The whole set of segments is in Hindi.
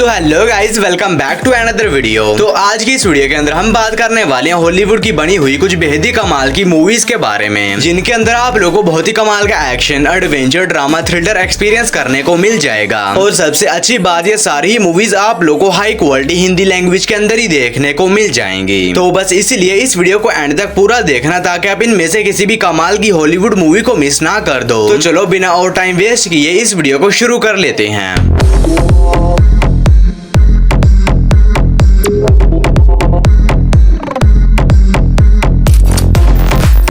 So hello guys, welcome back to another video. तो आज की इस वीडियो के अंदर हम बात करने वाले हैं हॉलीवुड की बनी हुई कुछ बेहद ही कमाल की मूवीज के बारे में, जिनके अंदर आप लोगों को बहुत ही कमाल का action, adventure, drama, thriller experience करने को मिल जाएगा। और सबसे अच्छी बात, ये सारी ही मूवीज आप लोगों को हाई क्वालिटी हिंदी लैंग्वेज के अंदर ही देखने को मिल जाएंगी। तो बस इसलिए इस वीडियो को एंड तक पूरा देखना, ताकि आप इनमें से किसी भी कमाल की हॉलीवुड मूवी को मिस ना कर दो। तो चलो बिना और टाइम वेस्ट किए इस वीडियो को शुरू कर लेते हैं।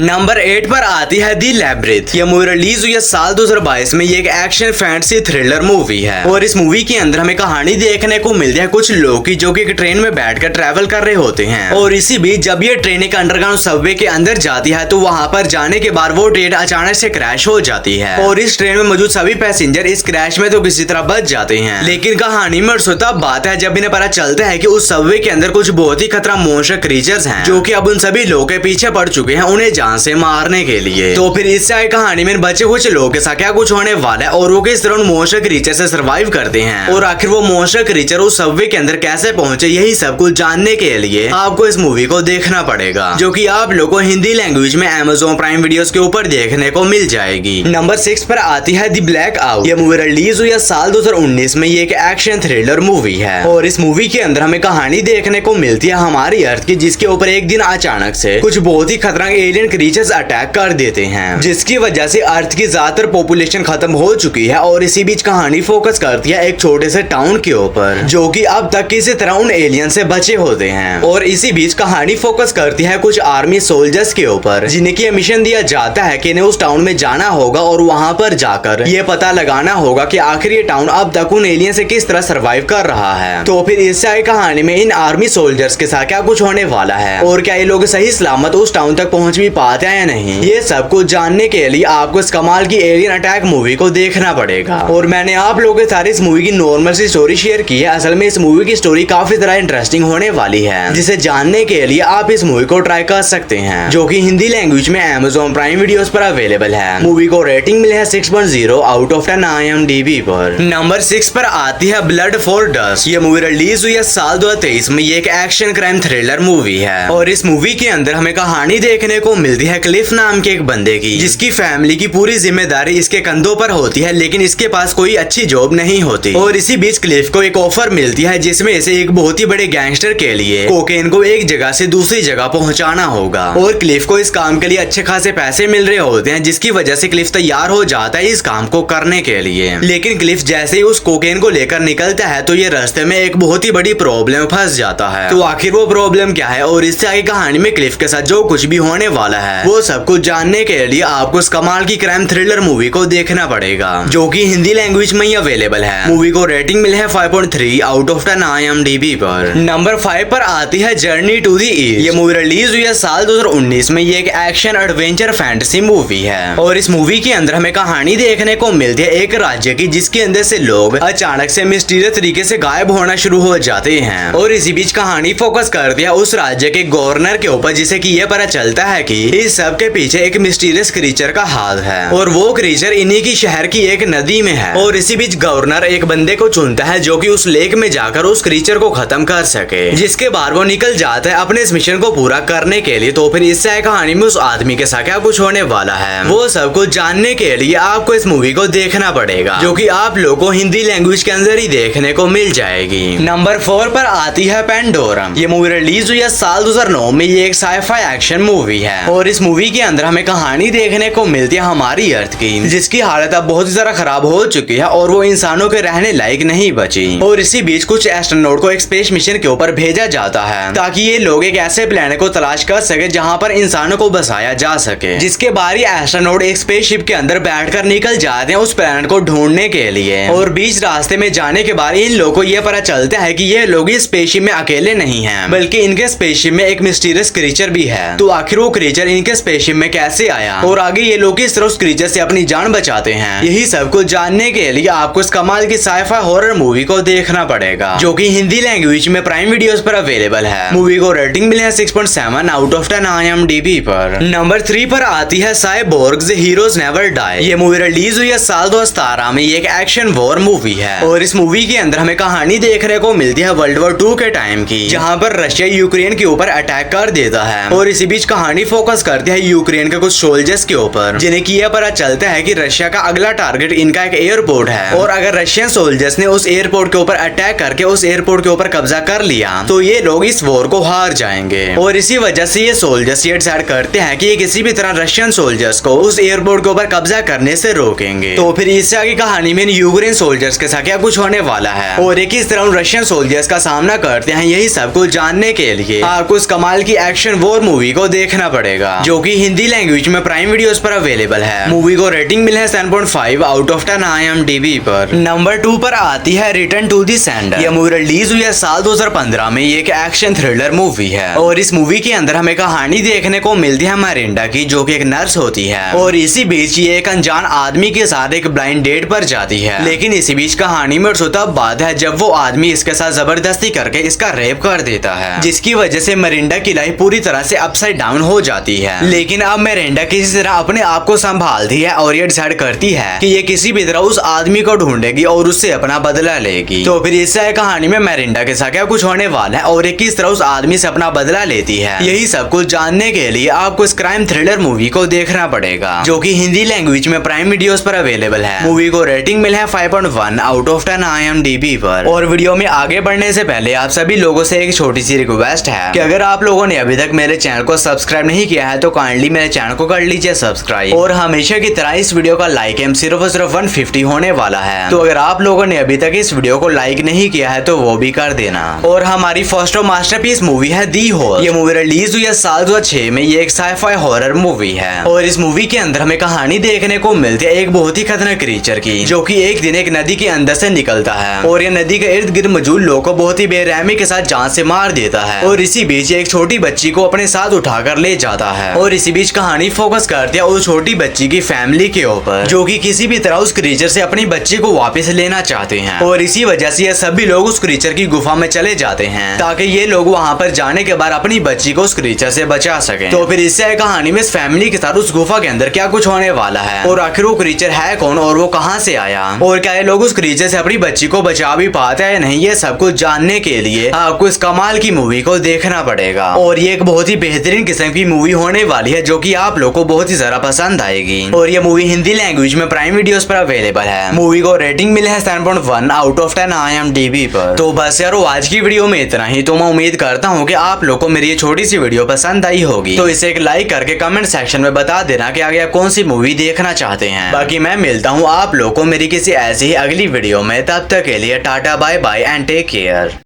नंबर 8 पर आती है दी लैब्रिथ। यह मूवी रिलीज हुई है साल 2022 में। ये एक एक्शन फैंटेसी थ्रिलर मूवी है और इस मूवी के अंदर हमें कहानी देखने को मिलती है कुछ लोग की, जो कि एक ट्रेन में बैठकर ट्रैवल कर रहे होते हैं। और इसी बीच जब ये ट्रेन एक अंडरग्राउंड सबवे के अंदर जाती है, तो वहां पर जाने के बाद वो ट्रेन अचानक से क्रैश हो जाती है और इस ट्रेन में मौजूद सभी पैसेंजर इस क्रैश में तो किसी तरह बच जाते हैं। लेकिन कहानी में तब बात है जब इन्हें पता चलता है कि उस सबवे के अंदर कुछ बहुत ही खतरा मॉन्स्टर क्रीचर्स हैं, जो कि अब उन सभी लोगों के पीछे पड़ चुके हैं उन्हें से मारने के लिए। तो फिर इससे आगे कहानी में बचे कुछ लोगों के साथ क्या कुछ होने वाला है और वो किस तरह मॉन्स्टर क्रीचर से सरवाइव करते हैं, और आखिर वो मॉन्स्टर क्रीचर उस सबवे के अंदर कैसे पहुंचे, यही सब कुछ जानने के लिए आपको इस मूवी को देखना पड़ेगा, जो कि आप लोगों को हिंदी लैंग्वेज में Amazon प्राइम वीडियोस के ऊपर देखने को मिल जाएगी। नंबर 6 पर आती है दी ब्लैक आउट। ये मूवी रिलीज हुई है साल 2019 में। ये एक एक्शन थ्रिलर मूवी है और इस मूवी के अंदर हमें कहानी देखने को मिलती है हमारी अर्थ की, जिसके ऊपर एक दिन अचानक से कुछ बहुत ही खतरनाक एलियन क्रीचर्स अटैक कर देते हैं, जिसकी वजह से अर्थ की ज्यादातर पॉपुलेशन खत्म हो चुकी है। और इसी बीच कहानी फोकस करती है एक छोटे से टाउन के ऊपर, जो कि अब तक किसी तरह उन एलियन से बचे होते हैं। और इसी बीच कहानी फोकस करती है कुछ आर्मी सोल्जर्स के ऊपर, जिन्हें की मिशन दिया जाता है कि इन्हें उस टाउन में जाना होगा और वहां पर जाकर ये पता लगाना होगा कि आखिर ये टाउन अब तक उन एलियन से किस तरह सर्वाइव कर रहा है। तो फिर इससे आगे कहानी में इन आर्मी सोल्जर्स के साथ क्या कुछ होने वाला है और क्या ये लोग सही सलामत उस टाउन तक पहुंच भी पाते हैं या नहीं, ये सब कुछ जानने के लिए आपको इस कमाल की एलियन अटैक मूवी को देखना पड़ेगा। और मैंने आप लोगों के साथ इस मूवी की नॉर्मल सी स्टोरी शेयर की है। असल में इस मूवी की स्टोरी काफी तरह इंटरेस्टिंग होने वाली है, जिसे जानने के लिए आप इस मूवी को ट्राई कर सकते हैं, जो कि हिंदी लैंग्वेज में Amazon प्राइम वीडियोस पर अवेलेबल है। मूवी को रेटिंग मिली है 6.0 आउट ऑफ 10 IMDb पर। नंबर 6 पर आती है ब्लड फॉर डस्ट। ये मूवी रिलीज हुई है साल 2023 में। ये एक एक्शन क्राइम थ्रिलर मूवी है और इस मूवी के अंदर हमें कहानी देखने को मिलती है क्लिफ नाम के एक बंदे की, जिसकी फैमिली की पूरी जिम्मेदारी इसके कंधों पर होती है, लेकिन इसके पास कोई अच्छी जॉब नहीं होती। और इसी बीच क्लिफ को एक ऑफर मिलती है, जिसमें इसे एक बहुत ही बड़े गैंगस्टर के लिए कोकेन को एक जगह से दूसरी जगह पहुंचाना होगा। और क्लिफ को इस काम के लिए अच्छे खासे पैसे मिल रहे होते हैं, जिसकी वजह से क्लिफ तैयार हो जाता है इस काम को करने के लिए। लेकिन क्लिफ जैसे ही उस कोकेन को लेकर निकलता है, तो ये रास्ते में एक बहुत ही बड़ी प्रॉब्लम फंस जाता है। तो आखिर वो प्रॉब्लम क्या है और इससे आगे कहानी में क्लिफ के साथ जो कुछ भी होने वाला है, वो सब कुछ जानने के लिए आपको इस कमाल की क्राइम थ्रिलर मूवी को देखना पड़ेगा, जो कि हिंदी लैंग्वेज में ही अवेलेबल है। मूवी को रेटिंग मिली है 5.3 आउट ऑफ 10 IMDb पर। नंबर 5 पर आती है जर्नी टू द ईस्ट। ये मूवी रिलीज हुई है साल 2019 में। ये एक एक्शन एडवेंचर फैंटेसी मूवी है और इस मूवी के अंदर हमें कहानी देखने को मिलती है एक राज्य की, जिसके अंदर से लोग अचानक से मिस्टीरियस तरीके से गायब होना शुरू हो जाते हैं। और इसी बीच कहानी फोकस करती है उस राज्य के गवर्नर के ऊपर, जिसे कि ये पता चलता है कि इस सब के पीछे एक मिस्टीरियस क्रीचर का हाथ है और वो क्रीचर इन्हीं की शहर की एक नदी में है। और इसी बीच गवर्नर एक बंदे को चुनता है, जो कि उस लेक में जाकर उस क्रीचर को खत्म कर सके, जिसके बाद वो निकल जाता है अपने इस मिशन को पूरा करने के लिए। तो फिर इससे कहानी में उस आदमी के साथ क्या कुछ होने वाला है, वो सब कुछ जानने के लिए आपको इस मूवी को देखना पड़ेगा, जो कि आप लोगों को हिंदी लैंग्वेज के अंदर ही देखने को मिल जाएगी। नंबर 4 पर आती है पेंडोरम। ये मूवी रिलीज हुई है साल 2009 में। ये एक साइफाई एक्शन मूवी है और इस मूवी के अंदर हमें कहानी देखने को मिलती है हमारी अर्थ की, जिसकी हालत अब बहुत ही ज्यादा खराब हो चुकी है और वो इंसानों के रहने लायक नहीं बची। और इसी बीच कुछ एस्ट्रोनॉट को एक स्पेस मिशन के ऊपर भेजा जाता है, ताकि ये लोग एक ऐसे प्लेनेट को तलाश कर सके जहां पर इंसानों को बसाया जा सके। जिसके बाद ये एस्ट्रोनॉट एक स्पेसशिप के अंदर बैठकर निकल जाते हैं उस प्लेनेट को ढूंढने के लिए। और बीच रास्ते में जाने के बाद इन लोगों को ये पता चलता है कि ये लोग इस स्पेसशिप में अकेले नहीं हैं, बल्कि इनके स्पेसशिप में एक मिस्टीरियस क्रीचर भी है। तो आखिर वो क्रीचर इनके स्पेसशिप में कैसे आया और आगे ये लोग किस तरह उस क्रीचर से अपनी जान बचाते हैं। यही सब कुछ जानने के लिए आपको इस कमाल की साइफाई हॉरर मूवी को देखना पड़ेगा, जो कि हिंदी लैंग्वेज में प्राइम वीडियोस पर अवेलेबल है। मूवी को रेटिंग मिले है 6.7 आउट ऑफ 10 IMDb पर। नंबर 3 पर आती है साइबोर्ग्स हीरोज नेवर डाई। ये मूवी रिलीज हुई है साल 2017 में। ये एक एक्शन वॉर मूवी है और इस मूवी के अंदर हमें कहानी देखने को मिलती है वर्ल्ड वॉर 2 के टाइम की, जहाँ पर रशिया यूक्रेन के ऊपर अटैक कर देता है और इसी बीच कहानी फोकस करती है यूक्रेन के कुछ सोल्जर्स के ऊपर, जिन्हें की यह पता चलता है कि रशिया का अगला टारगेट इनका एक एयरपोर्ट है और अगर रशियन सोल्जर्स ने उस एयरपोर्ट के ऊपर अटैक करके उस एयरपोर्ट के ऊपर कब्जा कर लिया तो ये लोग इस वॉर को हार जाएंगे। और इसी वजह से ये सोल्जर्स ये डिसाइड करते हैं कि ये किसी भी तरह रशियन सोल्जर्स को उस एयरपोर्ट के ऊपर कब्जा करने से रोकेंगे। तो फिर इससे आगे कहानी में यूक्रेन सोल्जर्स के साथ क्या कुछ होने वाला है और ये किस तरह रशियन सोल्जर्स का सामना करते हैं, यही सब कुछ जानने के लिए आपको इस कमाल की एक्शन वॉर मूवी को देखना पड़ेगा, जो कि हिंदी लैंग्वेज में प्राइम वीडियोस पर अवेलेबल है। मूवी को रेटिंग मिले है 7.5 आउट ऑफ 10 IMDb पर। नंबर 2 पर आती है रिटर्न टू द सेंडर। यह मूवी रिलीज हुई है साल 2015 में। ये एक एक्शन थ्रिलर मूवी है और इस मूवी के अंदर हमें कहानी देखने को मिलती है मरिंडा की, जो कि एक नर्स होती है और इसी बीच ये एक अनजान आदमी के साथ एक ब्लाइंड डेट पर जाती है। लेकिन इसी बीच कहानी में तब बात है जब वो आदमी इसके साथ जबरदस्ती करके इसका रेप कर देता है, जिसकी वजह से मरिंडा की लाइफ पूरी तरह से अपसाइड डाउन हो जाती है। लेकिन अब मरिंडा किसी तरह अपने आप को संभालती है और ये डिसाइड करती है कि ये किसी भी तरह उस आदमी को ढूंढेगी और उससे अपना बदला लेगी। तो फिर इससे कहानी में मरिंडा के साथ क्या कुछ होने वाला है और ये किस तरह उस आदमी से अपना बदला लेती है, यही सब कुछ जानने के लिए आपको इस क्राइम थ्रिलर मूवी को देखना पड़ेगा, जो कि हिंदी लैंग्वेज में प्राइम वीडियोस पर अवेलेबल है। मूवी को रेटिंग मिला है 5.1 आउट ऑफ 10 IMDb पर। और वीडियो में आगे बढ़ने से पहले आप सभी लोगों से एक छोटी सी रिक्वेस्ट है कि अगर आप लोगों ने अभी तक मेरे चैनल को सब्सक्राइब नहीं किया है तो काइंडली मेरे चैनल को कर लीजिए सब्सक्राइब। और हमेशा की तरह इस वीडियो का लाइक एम सिर्फ 150 होने वाला है, तो अगर आप लोगों ने अभी तक इस वीडियो को लाइक नहीं किया है तो वो भी कर देना। और हमारी फर्स्ट और मास्टरपीस मूवी है दी होल। ये मूवी रिलीज हुई है साल 2006 में। ये एक साइफाई हॉरर मूवी है और इस मूवी के अंदर हमें कहानी देखने को मिलती है एक बहुत ही खतरनाक क्रीचर की, जो कि एक दिन एक नदी के अंदर से निकलता है और ये नदी के इर्द गिर्द मौजूद लोगों को बहुत ही बेरहमी के साथ जान से मार देता है। और इसी बीच एक छोटी बच्ची को अपने साथ उठाकर ले जाता है और इसी बीच कहानी फोकस करती है उस छोटी बच्ची की फैमिली के ऊपर, जो कि किसी भी तरह उस क्रीचर से अपनी बच्ची को वापस लेना चाहते हैं। और इसी वजह से ये सभी लोग उस क्रीचर की गुफा में चले जाते हैं ताकि ये लोग वहाँ पर जाने के बाद अपनी बच्ची को उस क्रीचर से बचा सके। तो फिर इससे कहानी में इस फैमिली के साथ उस गुफा के अंदर क्या कुछ होने वाला है और आखिर वो क्रीचर है कौन और वो कहाँ से आया और क्या ये लोग उस क्रीचर से अपनी बच्ची को बचा भी पाते हैं या नहीं, ये सब कुछ जानने के लिए आपको इस कमाल की मूवी को देखना पड़ेगा। और ये एक बहुत ही बेहतरीन किस्म की मूवी होने वाली है, जो कि आप लोग को बहुत ही ज्यादा पसंद आएगी। और ये मूवी हिंदी लैंग्वेज में प्राइम वीडियोस पर अवेलेबल है। मूवी को रेटिंग मिले है 7.1 आउट ऑफ 10 IMDb पर। तो बस यार आज की वीडियो में इतना ही। तो मैं उम्मीद करता हूँ कि आप लोग को मेरी ये छोटी सी वीडियो पसंद आई होगी। तो इसे एक लाइक करके कमेंट सेक्शन में बता देना कि आगे आप कौन सी मूवी देखना चाहते हैं। बाकी मैं मिलता हूँ आप लोग को मेरी किसी ऐसी ही अगली वीडियो में। तब तक के लिए tata bye bye and take care.